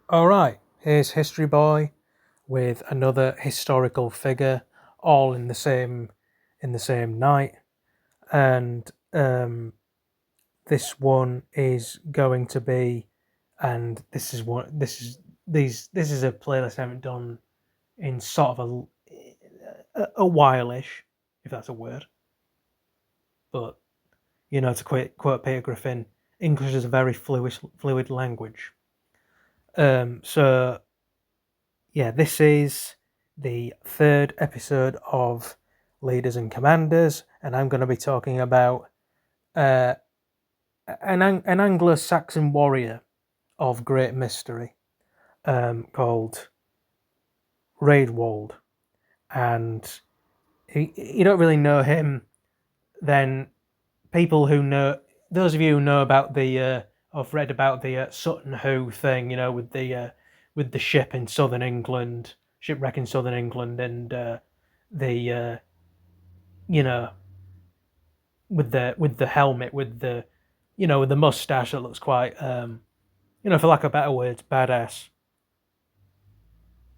All right, here's History Boy with another historical figure, all in the same night, and this one is going to be, and this is what this is these this is a playlist I haven't done in sort of a while-ish, if that's a word. But to quote Peter Griffin, English is a very fluid language. So yeah, this is the third episode of Leaders and Commanders, and I'm going to be talking about uh, an Anglo-Saxon warrior of great mystery called Rædwald. And you don't really know him, then people who know, those of you who know about I've read about the Sutton Hoo thing, with the shipwreck in southern England, and the you know with the helmet, with the mustache that looks quite for lack of better words, badass,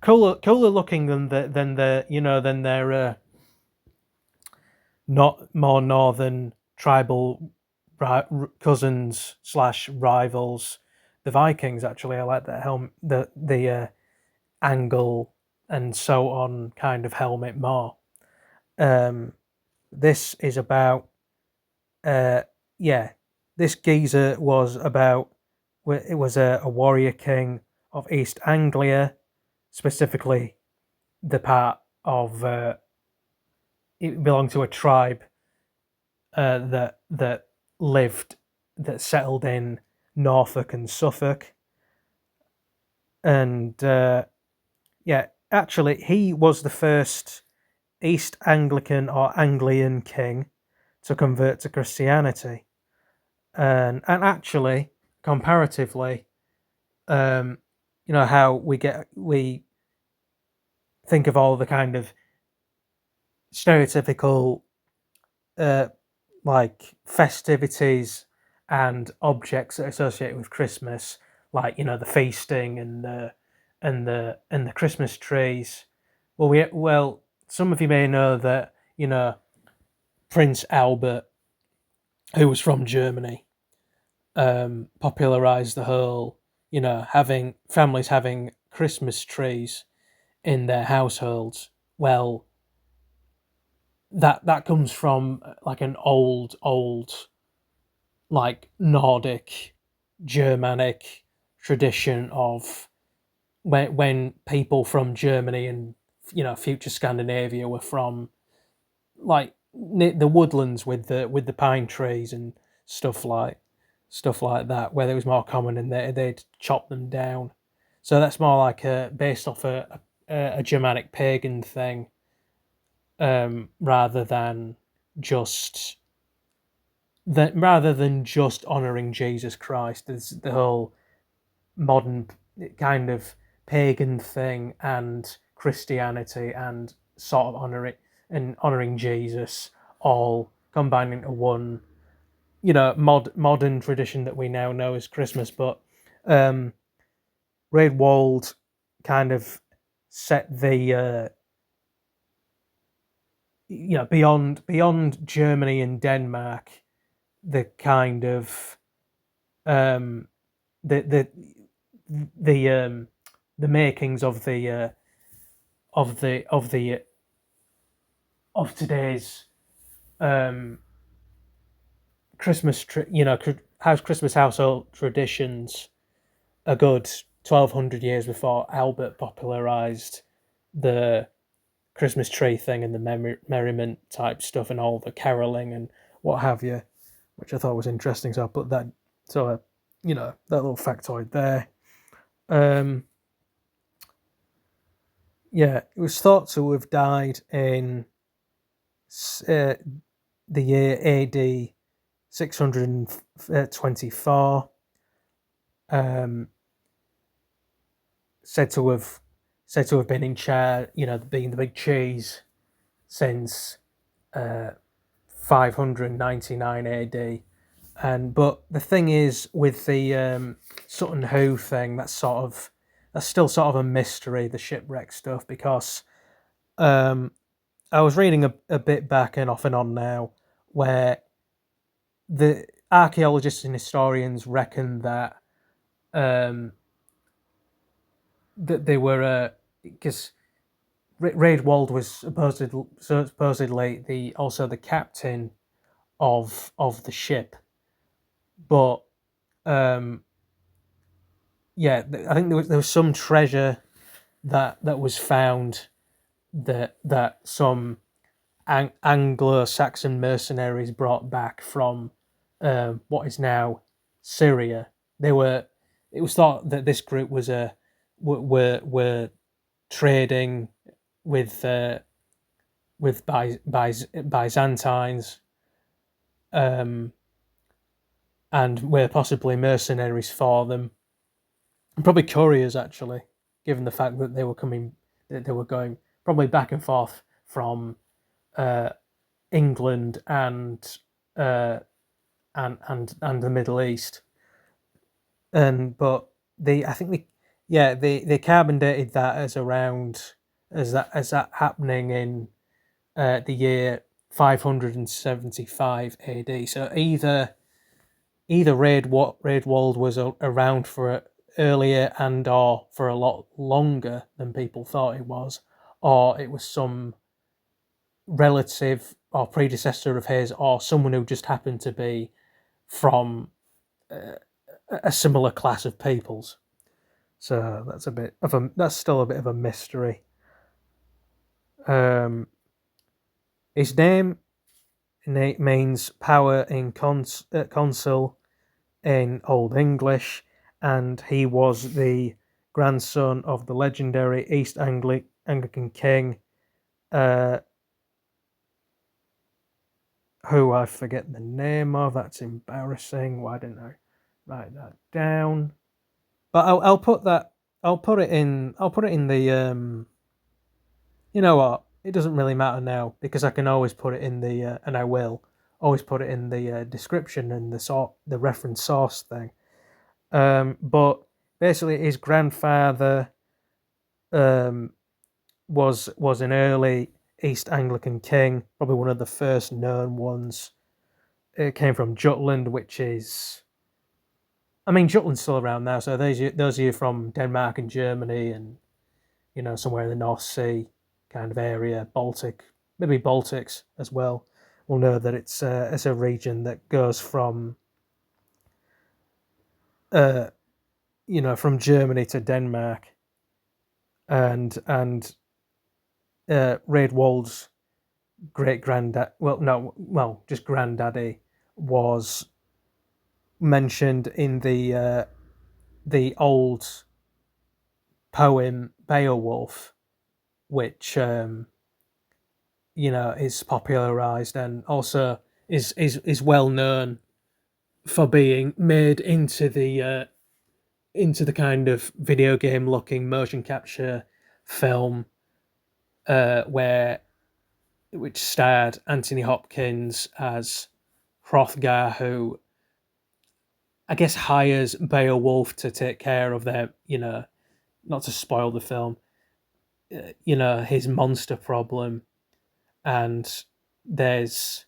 cooler looking than their not more northern tribal cousins slash rivals, the Vikings. Actually, I like that helmet, the angle and so on kind of helmet more. Um, this is about uh, yeah, this geezer was about it was a warrior king of East Anglia, specifically the part of it belonged to a tribe that lived that settled in Norfolk and Suffolk, and actually he was the first East Anglican or Anglian king to convert to Christianity, and actually comparatively, how we think of all the kind of stereotypical uh, like festivities and objects that are associated with Christmas, like the feasting and the Christmas trees. Well, some of you may know that Prince Albert, who was from Germany, popularized the whole having families having Christmas trees in their households. Well, that comes from like an old like Nordic, Germanic tradition of when people from Germany and future Scandinavia were from like the woodlands with the pine trees and stuff like that, where it was more common, and they'd chop them down. So that's more like based off a Germanic pagan thing, rather than just honoring Jesus Christ. There's the whole modern kind of pagan thing and Christianity and sort of honoring Jesus, all combined into one, modern tradition that we now know as Christmas. But um, Wald kind of set the beyond Germany and Denmark, the kind of um, the the the makings of of the of the of today's um, Christmas, Christmas household traditions a good 1,200 years before Albert popularized the Christmas tree thing and the merriment type stuff and all the caroling and what have you, which I thought was interesting. So I put that, that little factoid there. Um, yeah, it was thought to have died in uh, the year AD 624. Um, said to have been in charge, being the big cheese since 599 AD. But the thing is with the Sutton Hoo thing, that's sort of still sort of a mystery, the shipwreck stuff, because I was reading a bit back and off and on now, where the archaeologists and historians reckon that that they were because Rædwald was supposedly the captain of the ship, but yeah, I think there was some treasure that was found that some Anglo-Saxon mercenaries brought back from what is now Syria. It was thought that this group were trading with Byzantines, and were possibly mercenaries for them. And probably couriers, actually, given the fact that they were going probably back and forth from England and the Middle East. But I think they carbon dated that as around as that happening in the year 575 AD. So either Rædwald was around for earlier and or for a lot longer than people thought it was, or it was some relative or predecessor of his, or someone who just happened to be from a similar class of peoples. So that's still a bit of a mystery. His name means power in consul in Old English, and he was the grandson of the legendary East Anglican king, who I forget the name of. That's embarrassing. Why didn't I write that down? But I'll put that. I'll put it in the. You know what? It doesn't really matter now, because I can always put it in the and I will always put it in the description and the reference source thing. But basically, his grandfather was an early East Anglican king, probably one of the first known ones. It came from Jutland, which is, I mean, Jutland's still around now. So those of you from Denmark and Germany, and somewhere in the North Sea kind of area, maybe Baltics as well, will know that it's a region that goes from from Germany to Denmark, and Rædwald's great granddad, just granddaddy, was mentioned in the old poem Beowulf, which is popularized and also is well known for being made into the kind of video game looking motion capture film, which starred Anthony Hopkins as Hrothgar, who I guess hires Beowulf to take care of their, not to spoil the film, his monster problem. And there's,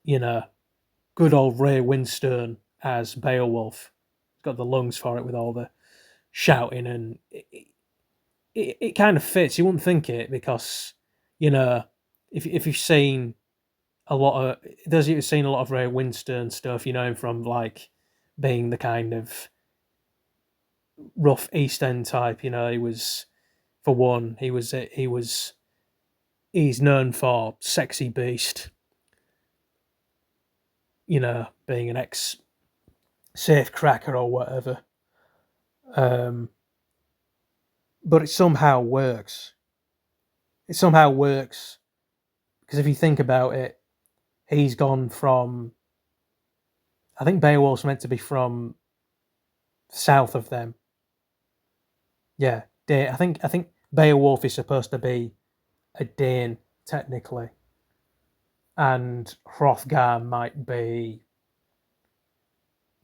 good old Ray Winstone as Beowulf. He's got the lungs for it with all the shouting, and it kind of fits. You wouldn't think it, because, if you've seen a lot of, you've seen a lot of Ray Winstone stuff, you know him from like being the kind of rough East End type. He was, for one, he's known for Sexy Beast, being an ex safe cracker or whatever. But it somehow works. Because if you think about it, he's gone from, I think Beowulf's meant to be from south of them. Yeah, I think Beowulf is supposed to be a Dane technically, and Hrothgar might be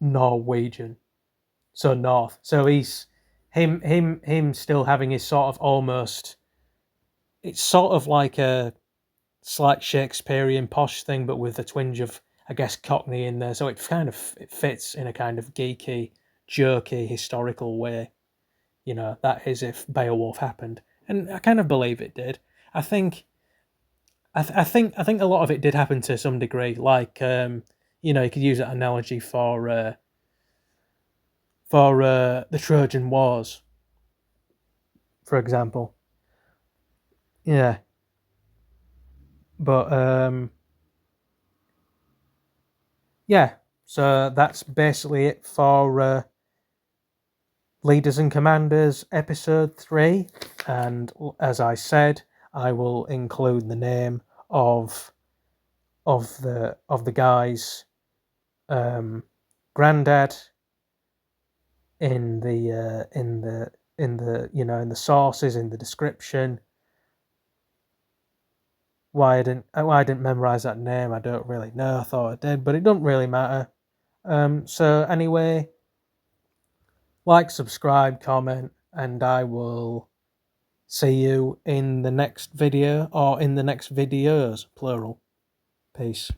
Norwegian, so north. So he's him still having his sort of almost, it's sort of like a slight Shakespearean posh thing, but with a twinge of, I guess, Cockney in there. So it fits in a kind of geeky, jerky, historical way. That is if Beowulf happened, and I kind of believe it did. I think, I think a lot of it did happen to some degree. Like, you could use that analogy for the Trojan Wars, for example. Yeah, but yeah. So that's basically it for Leaders and Commanders episode 3. And as I said, I will include the name of the guy's granddad in the sources, in the description. Why I didn't memorize that name, I don't really know. I thought I did, but it doesn't really matter. So anyway, like, subscribe, comment, and I will see you in the next video, or in the next videos, plural. Peace.